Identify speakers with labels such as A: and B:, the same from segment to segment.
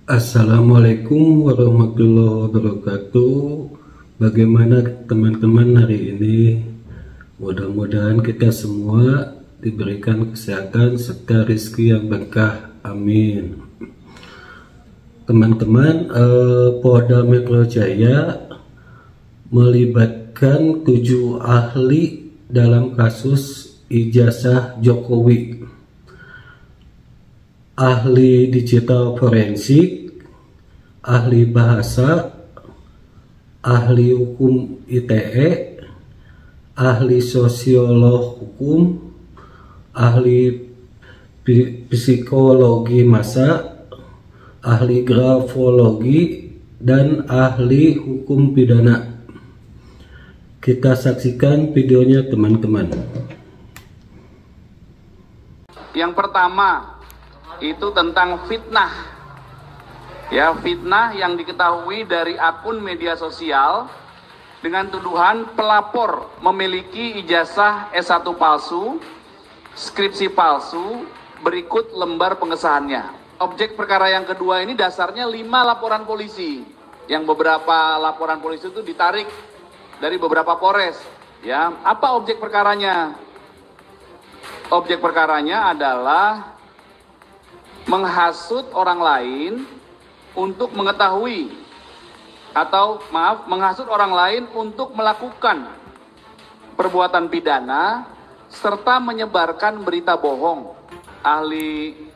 A: Assalamualaikum warahmatullahi wabarakatuh. Bagaimana teman-teman hari ini? Mudah-mudahan kita semua diberikan kesehatan serta rezeki yang berkah. Amin. Teman-teman, Polda Metro Jaya melibatkan 7 ahli dalam kasus ijazah Jokowi. Ahli digital forensik, ahli bahasa, ahli hukum ITE, ahli sosiolog hukum, ahli psikologi massa, ahli grafologi, dan ahli hukum pidana. Kita saksikan videonya, teman-teman.
B: Yang pertama itu tentang fitnah. Ya, fitnah yang diketahui dari akun media sosial dengan tuduhan pelapor memiliki ijazah S1 palsu, skripsi palsu, berikut lembar pengesahannya. Objek perkara yang kedua ini dasarnya 5 laporan polisi, yang beberapa laporan polisi itu ditarik dari beberapa Polres. Ya, apa objek perkaranya? Objek perkaranya adalah menghasut orang lain untuk mengetahui menghasut orang lain untuk melakukan perbuatan pidana serta menyebarkan berita bohong. Ahli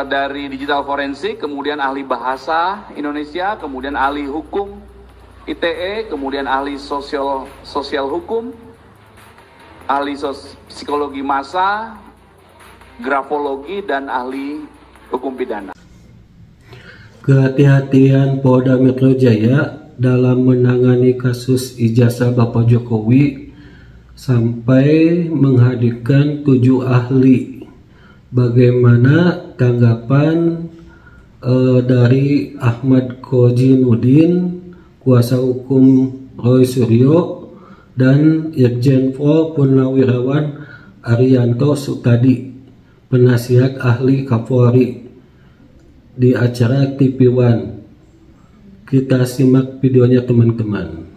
B: dari digital forensik, kemudian ahli bahasa Indonesia, kemudian ahli hukum ITE, kemudian ahli sosial hukum, ahli psikologi massa, grafologi, dan ahli hukum pidana.
A: Kehati-hatian Polda Metro Jaya dalam menangani kasus ijazah Bapak Jokowi sampai menghadirkan 7 ahli. Bagaimana tanggapan dari Ahmad Kojinuddin, kuasa hukum Roy Suryo, dan Irjen Pol Purnawirawan Arianto Sukadi, penasihat ahli Kapolri, di acara TV One. Kita simak videonya, teman-teman.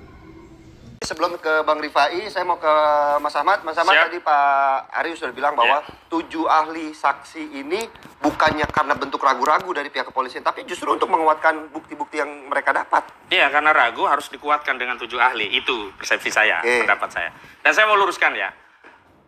C: Sebelum ke Bang Rifai, saya mau ke Mas Ahmad. Mas Ahmad, tadi Pak Ari sudah bilang bahwa 7 ahli saksi ini bukannya karena bentuk ragu-ragu dari pihak kepolisian, tapi justru untuk menguatkan bukti-bukti yang mereka dapat.
D: Iya, karena ragu harus dikuatkan dengan 7 ahli. Itu persepsi saya, pendapat saya. Dan saya mau luruskan ya.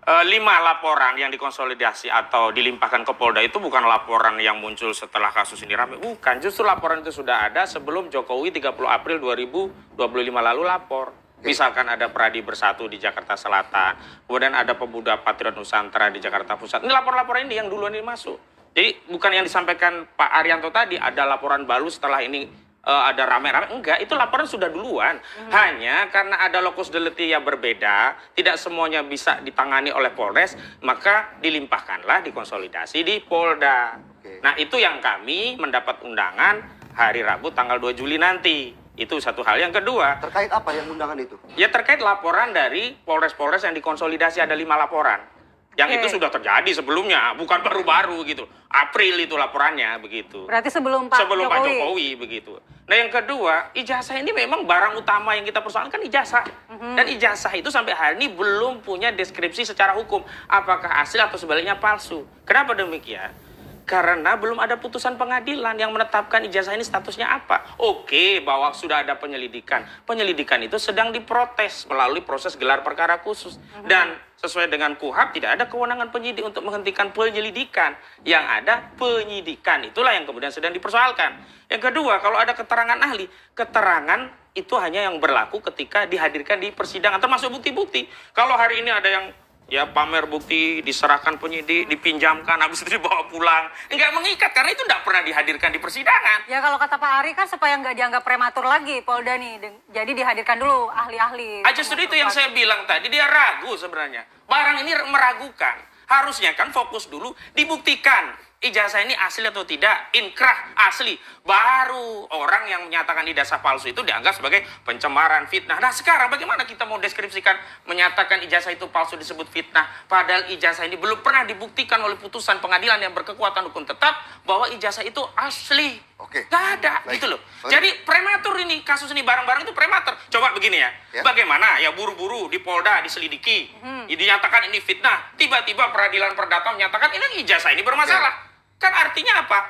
D: 5 laporan yang dikonsolidasi atau dilimpahkan ke Polda itu bukan laporan yang muncul setelah kasus ini ramai. Bukan, justru laporan itu sudah ada sebelum Jokowi 30 April 2025 lalu lapor. Misalkan ada Pradi Bersatu di Jakarta Selatan, kemudian ada Pemuda Patriot Nusantara di Jakarta Pusat. Ini laporan-laporan ini yang duluan ini masuk. Jadi bukan yang disampaikan Pak Arianto tadi, ada laporan baru setelah ini ada rame-rame, enggak, itu laporan sudah duluan. Hanya karena ada lokus delikti yang berbeda, tidak semuanya bisa ditangani oleh Polres, maka dilimpahkanlah dikonsolidasi di Polda. Nah, itu yang kami mendapat undangan hari Rabu tanggal 2 Juli nanti. Itu satu hal. Yang kedua,
C: terkait apa yang undangan itu?
D: Ya terkait laporan dari Polres-Polres yang dikonsolidasi, ada 5 laporan. Yang itu sudah terjadi sebelumnya, bukan baru-baru gitu. April itu laporannya begitu.
E: Berarti sebelum Pak
D: Jokowi begitu. Nah, yang kedua, ijazah ini memang barang utama yang kita persoalkan ijazah. Dan ijazah itu sampai hari ini belum punya deskripsi secara hukum. Apakah asli atau sebaliknya palsu. Kenapa demikian? Karena belum ada putusan pengadilan yang menetapkan ijazah ini statusnya apa. Oke, bahwa sudah ada penyelidikan. Penyelidikan itu sedang diprotes melalui proses gelar perkara khusus. Dan sesuai dengan KUHP tidak ada kewenangan penyidik untuk menghentikan penyelidikan. Yang ada penyidikan. Itulah yang kemudian sedang dipersoalkan. Yang kedua, kalau ada keterangan ahli, keterangan itu hanya yang berlaku ketika dihadirkan di persidangan, termasuk bukti-bukti. Kalau hari ini ada yang pamer bukti, diserahkan penyidik, dipinjamkan, habis itu dibawa pulang. Enggak mengikat, karena itu enggak pernah dihadirkan di persidangan.
E: Ya, kalau kata Pak Ari kan supaya nggak dianggap prematur lagi Polda nih. Jadi dihadirkan dulu ahli-ahli.
D: Justru itu yang saya bilang tadi, dia ragu sebenarnya. Barang ini meragukan. Harusnya kan fokus dulu, dibuktikan. ijazah ini asli atau tidak, inkrah asli. Baru orang yang menyatakan ijazah palsu itu dianggap sebagai pencemaran, fitnah. Nah sekarang bagaimana kita mau deskripsikan menyatakan ijazah itu palsu disebut fitnah, padahal ijazah ini belum pernah dibuktikan oleh putusan pengadilan yang berkekuatan hukum tetap bahwa ijazah itu asli.
C: Oke.
D: Gak ada, gitu loh. Jadi prematur ini, kasus ini barang-barang itu prematur. Coba begini ya, bagaimana ya buru-buru di Polda diselidiki, dinyatakan ini fitnah, tiba-tiba peradilan perdata menyatakan ini ijazah ini bermasalah. Kan artinya apa?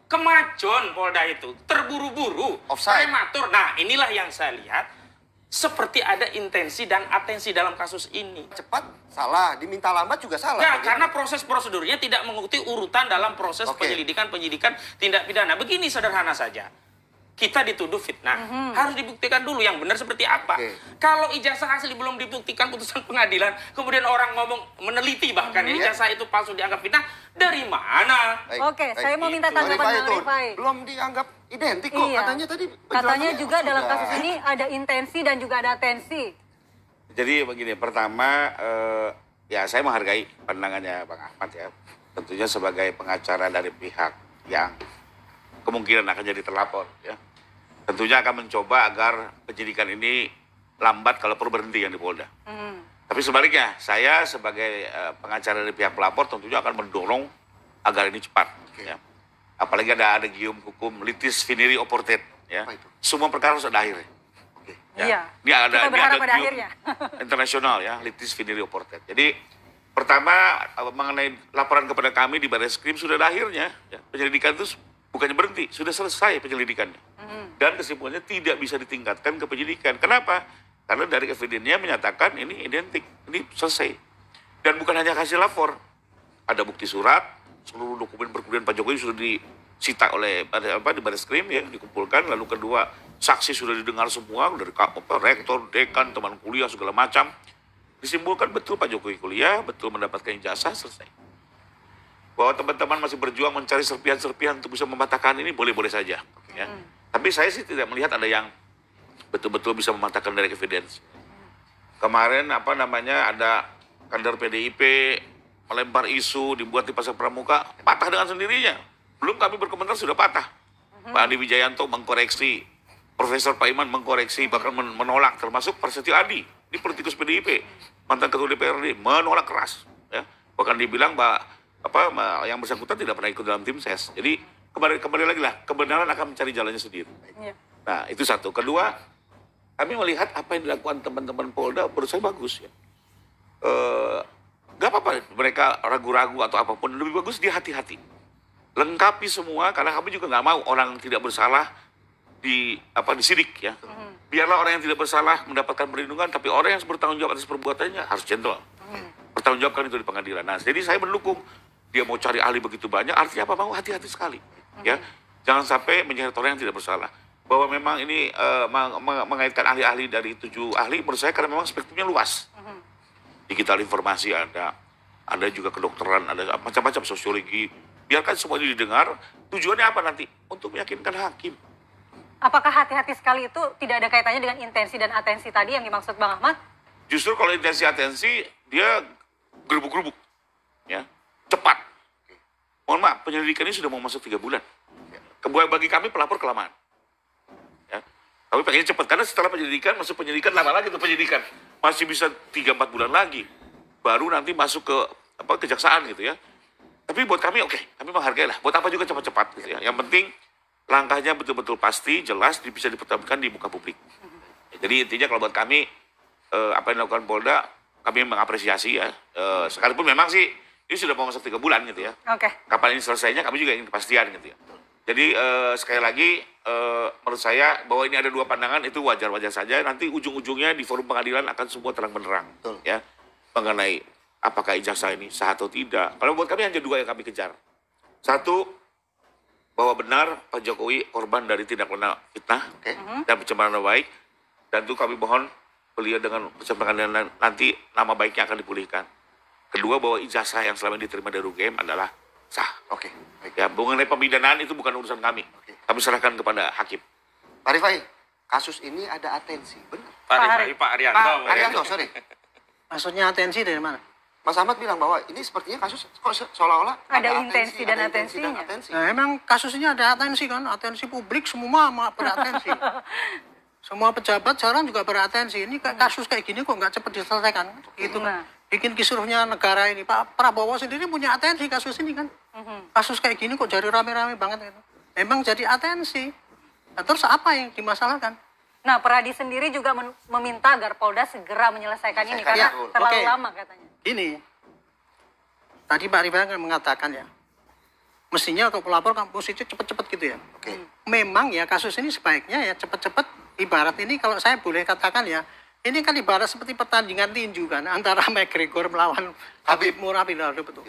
D: Kemajuan Polda itu terburu-buru, prematur. Nah inilah yang saya lihat seperti ada intensi dan atensi dalam kasus ini.
C: Cepat salah, diminta lambat juga salah.
D: Nah, karena proses prosedurnya tidak mengikuti urutan dalam proses penyidikan tindak pidana. Begini sederhana saja. Kita dituduh fitnah, harus dibuktikan dulu yang benar seperti apa. Kalau ijazah asli belum dibuktikan putusan pengadilan, kemudian orang ngomong meneliti bahkan ijazah itu palsu dianggap fitnah, dari mana?
E: Saya mau minta tanggapan Bang Rifai.
C: Belum dianggap identik kok, katanya tadi.
E: Katanya juga dalam kasus ini ada intensi dan juga ada atensi.
F: Jadi begini, pertama ya saya menghargai pandangannya Bang Ahmad ya. Tentunya sebagai pengacara dari pihak yang kemungkinan akan jadi terlapor ya. Tentunya akan mencoba agar penyidikan ini lambat kalau perlu berhenti yang di Polda. Tapi sebaliknya, saya sebagai pengacara dari pihak pelapor tentunya akan mendorong agar ini cepat. Ya. Apalagi ada gium hukum litis finiri oportet. Ya. Semua perkara harus ada akhirnya. Ya. Ini ada gium internasional ya, litis finiri oportet. Jadi pertama mengenai laporan kepada kami di Barreskrim sudah ada akhirnya. Ya. Penyelidikan itu bukannya berhenti, sudah selesai penyelidikannya. Dan kesimpulannya tidak bisa ditingkatkan ke penyidikan. Kenapa? Karena dari evidennya menyatakan ini identik, ini selesai. Dan bukan hanya hasil lapor, ada bukti surat, seluruh dokumen perkuliahan Pak Jokowi sudah disita oleh di Barreskrim ya, dikumpulkan. Lalu kedua, saksi sudah didengar semua dari rektor, dekan, teman kuliah segala macam. Disimpulkan betul Pak Jokowi kuliah, betul mendapatkan ijazah, selesai. Bahwa teman-teman masih berjuang mencari serpihan-serpihan untuk bisa mematahkan ini boleh-boleh saja. Ya. Tapi saya sih tidak melihat ada yang betul-betul bisa mematahkan dari evidence. Kemarin ada kader PDIP melempar isu dibuat di Pasar Pramuka, patah dengan sendirinya. Belum kami berkomentar sudah patah. Pak Andi Wijayanto mengkoreksi, Profesor Pak Iman mengkoreksi, bahkan menolak, termasuk Prasetyo Adi, ini politikus PDIP, mantan ketua DPRD, menolak keras. Ya. Bahkan dibilang yang bersangkutan tidak pernah ikut dalam tim ses. Jadi kembali lagi lah, kebenaran akan mencari jalannya sendiri. Nah, itu satu. Kedua, kami melihat apa yang dilakukan teman-teman Polda, menurut saya bagus ya. Gak apa-apa mereka ragu-ragu atau apapun, lebih bagus dia hati-hati. Lengkapi semua, karena kami juga nggak mau orang tidak bersalah disidik ya. Biarlah orang yang tidak bersalah mendapatkan perlindungan, tapi orang yang bertanggung jawab atas perbuatannya harus gentle. Pertanggungjawabkan itu di pengadilan. Nah, jadi saya mendukung. Dia mau cari ahli begitu banyak, artinya apa? Mau hati-hati sekali. Ya, jangan sampai menyeret orang yang tidak bersalah. Bahwa memang ini mengaitkan ahli-ahli dari 7 ahli, menurut saya karena memang spektrumnya luas. Digital informasi ada juga kedokteran, ada macam-macam sosiologi. Biarkan semua ini didengar. Tujuannya apa nanti? Untuk meyakinkan hakim.
E: Apakah hati-hati sekali itu tidak ada kaitannya dengan intensi dan atensi tadi yang dimaksud Bang Ahmad?
F: Justru kalau intensi atensi dia gerubuk-gerubuk, ya. Cepat. Mohon maaf, penyelidikan ini sudah mau masuk 3 bulan. Bagi kami pelapor kelamaan. Ya. Tapi pengen cepat, karena setelah penyelidikan, masuk penyelidikan, lama lagi tuh penyelidikan. Masih bisa 3-4 bulan lagi. Baru nanti masuk ke kejaksaan gitu ya. Tapi buat kami kami menghargai lah. Buat apa juga cepat-cepat gitu ya. Yang penting langkahnya betul-betul pasti, jelas, bisa dipertahankan di muka publik. Jadi intinya kalau buat kami, apa yang dilakukan Polda, kami mengapresiasi ya. Sekalipun memang sih, ini sudah mau masuk 3 bulan gitu ya. Kapan ini selesainya kami juga ingin kepastian gitu ya. Jadi sekali lagi menurut saya bahwa ini ada 2 pandangan itu wajar-wajar saja. Nanti ujung-ujungnya di forum pengadilan akan semua terang benderang ya mengenai apakah ijazah ini sah atau tidak. Kalau buat kami hanya 2 yang kami kejar. Satu, bahwa benar Pak Jokowi korban dari tindak pidana fitnah dan pencemaran nama baik. Dan itu kami mohon beliau dengan pengadilan nanti nama baiknya akan dipulihkan. Kedua, bahwa ijazah yang selama ini diterima dari UGM adalah sah. Ya, mengenai pemidanaan itu bukan urusan kami. Kami serahkan kepada hakim.
C: Pak Rifai, kasus ini ada atensi, benar?
D: Pak Arianto.
C: Arianto, sorry.
G: Maksudnya atensi dari mana?
C: Mas Ahmad bilang bahwa ini sepertinya kasus kok seolah-olah
E: ada intensi dan atensinya.
G: Nah, emang kasusnya ada atensi kan, atensi publik semua beratensi. Semua pejabat sekarang juga beratensi. Ini kasus kayak gini kok nggak cepat diselesaikan. Itu bikin kisruhnya negara ini. Pak Prabowo sendiri punya atensi kasus ini kan. Kasus kayak gini kok jadi rame-rame banget gitu. Emang jadi atensi. Nah, terus apa yang dimasalahkan?
E: Nah, Peradi sendiri juga meminta agar Polda segera menyelesaikan ini karena terlalu lama katanya.
G: Ini, tadi Pak Rifan mengatakan ya, mestinya kalau pelapor kan posisi cepat-cepat gitu ya. Memang ya kasus ini sebaiknya ya cepat-cepat, ibarat ini kalau saya boleh katakan ya, ini kan ibarat seperti pertandingan tinju kan, antara McGregor melawan Khabib Nurmagomedov betul.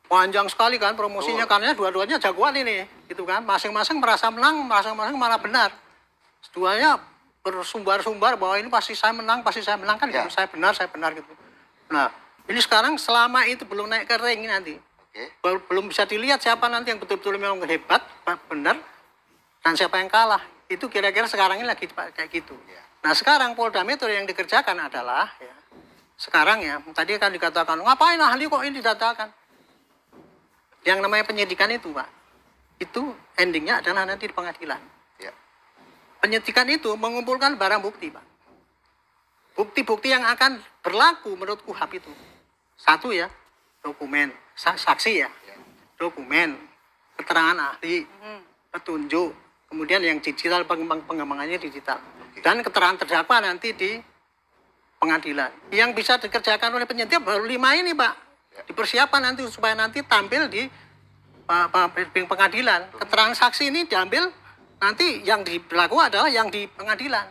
G: Panjang sekali kan promosinya, karena dua-duanya jagoan ini, gitu kan. Masing-masing merasa menang, masing-masing malah benar. Keduanya bersumbar-sumbar bahwa ini pasti saya menang kan, gitu. Saya benar gitu. Nah, ini sekarang selama itu belum naik ke ring nanti, belum bisa dilihat siapa nanti yang betul-betul memang hebat, benar, dan siapa yang kalah. Itu kira-kira sekarang ini lagi kayak gitu. Nah, sekarang Polda Metro yang dikerjakan adalah, ya, sekarang ya, tadi kan dikatakan, ngapain ahli kok ini didatakan? Yang namanya penyidikan itu, Pak, itu endingnya adalah nanti di pengadilan. Penyidikan itu mengumpulkan barang bukti, Pak. Bukti-bukti yang akan berlaku menurut KUHP itu. Satu ya, dokumen, saksi ya, dokumen, keterangan ahli, petunjuk, kemudian yang digital, pengembangannya digital. Dan keterangan terdakwa nanti di pengadilan. Yang bisa dikerjakan oleh penyidik baru 5 ini, Pak. Dipersiapkan nanti supaya nanti tampil di pengadilan. Keterangan saksi ini diambil, nanti yang berlaku adalah yang di pengadilan.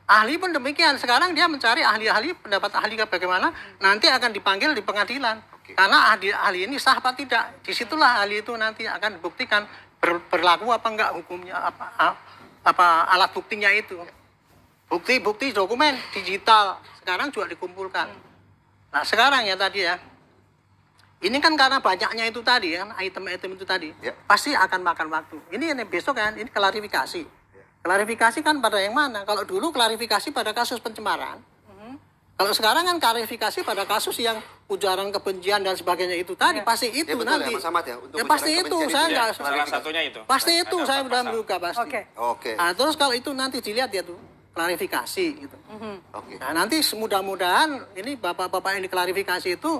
G: Ahli pun demikian. Sekarang dia mencari ahli-ahli, pendapat ahli bagaimana, nanti akan dipanggil di pengadilan. Karena ahli ini sah apa tidak. Disitulah ahli itu nanti akan dibuktikan berlaku apa enggak hukumnya, apa alat buktinya itu. Bukti dokumen digital sekarang juga dikumpulkan. Nah, sekarang ya tadi ya, ini kan karena banyaknya itu tadi kan, item-item itu tadi, pasti akan makan waktu. Ini besok kan, ini klarifikasi. Klarifikasi kan pada yang mana? Kalau dulu klarifikasi pada kasus pencemaran. Kalau sekarang kan klarifikasi pada kasus yang ujaran kebencian dan sebagainya itu tadi, pasti itu
C: betul
G: nanti.
C: Ya, Mas Ahmad ya, untuk
G: pasti itu, saya enggak.
D: Salah satunya itu.
G: Pasti itu, saya sudah menduga pasti.
C: Oke.
G: Nah, terus kalau itu nanti dilihat ya tuh, klarifikasi gitu. Nah, nanti mudah-mudahan ini bapak-bapak yang diklarifikasi itu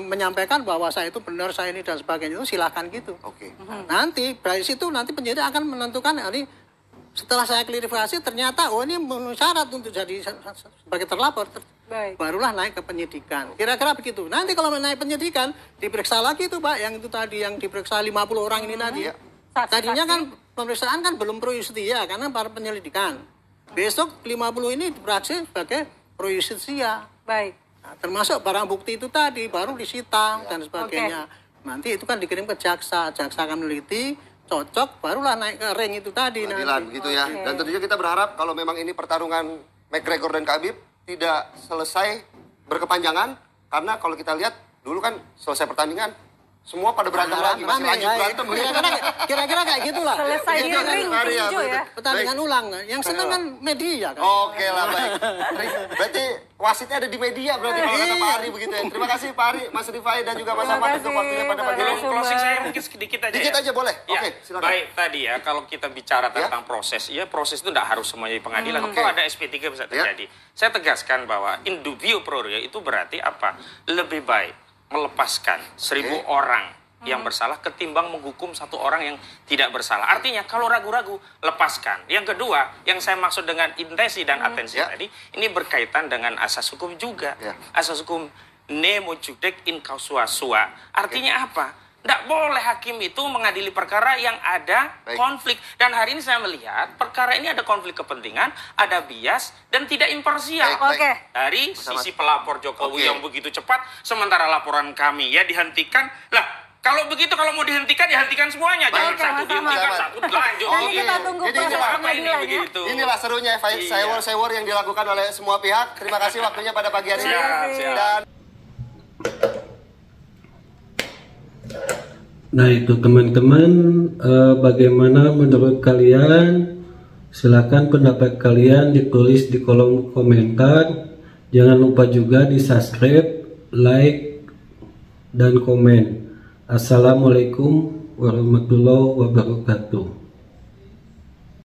G: menyampaikan bahwa saya itu benar, saya ini dan sebagainya itu silakan gitu. Nanti dari situ nanti penyidik akan menentukan ini setelah saya klarifikasi ternyata ini memenuhi syarat untuk jadi sebagai terlapor. Barulah naik ke penyidikan. Kira-kira begitu. Nanti kalau naik penyidikan diperiksa lagi tuh, Pak, yang itu tadi yang diperiksa 50 orang ini tadi. Tadinya kan pemeriksaan kan belum pro justia karena para penyelidikan. Besok 50 ini beraksi sebagai pro justia. Nah, termasuk barang bukti itu tadi baru disita dan sebagainya. Nanti itu kan dikirim ke jaksa akan meneliti, cocok, barulah naik ke ring itu tadi.
C: Pengadilan gitu ya. Dan tentunya kita berharap kalau memang ini pertarungan McGregor dan Khabib tidak selesai berkepanjangan, karena kalau kita lihat dulu kan selesai pertandingan semua pada berantem lagi, masih lanjut berantem.
G: Kira-kira kayak gitulah.
E: Selesai di ring tinju ya.
G: Pertandingan ulang. Yang senang kan media kan.
C: Oke lah, baik. Berarti wasitnya ada di media berarti kalau kata Pak Ari begitu ya. Terima kasih Pak Ari, Mas Rifai dan juga Mas Ahmad untuk waktunya pada pagi ini.
D: Closing saya mungkin sedikit aja.
C: Sedikit aja boleh.
D: Ya,
C: Oke, silakan.
D: baik tadi ya, kalau kita bicara tentang proses, ya proses itu tidak harus semuanya di pengadilan. Kalau ada SP3 bisa terjadi. Saya tegaskan bahwa in dubio pro reo itu berarti apa? Lebih baik melepaskan 1000 orang yang bersalah ketimbang menghukum 1 orang yang tidak bersalah. Artinya kalau ragu-ragu, lepaskan. Yang kedua, yang saya maksud dengan intensi dan atensi tadi, ini berkaitan dengan asas hukum juga. Asas hukum nemo judec in causa sua. Artinya apa? Tidak boleh hakim itu mengadili perkara yang ada konflik. Dan hari ini saya melihat perkara ini ada konflik kepentingan, ada bias, dan tidak imparsial. Dari sisi pelapor Jokowi yang begitu cepat, sementara laporan kami ya dihentikan. Lah, kalau begitu, kalau mau dihentikan, ya hentikan semuanya. Jangan satu dihentikan, satu lanjut.
E: Nanti kita tunggu proses pengadilan ya.
C: Inilah serunya sewor yang dilakukan oleh semua pihak. Terima kasih waktunya pada pagi hari ini. Dan
A: nah itu teman-teman, bagaimana menurut kalian? Silakan pendapat kalian ditulis di kolom komentar. Jangan lupa juga di subscribe, like, dan komen. Assalamualaikum warahmatullahi wabarakatuh.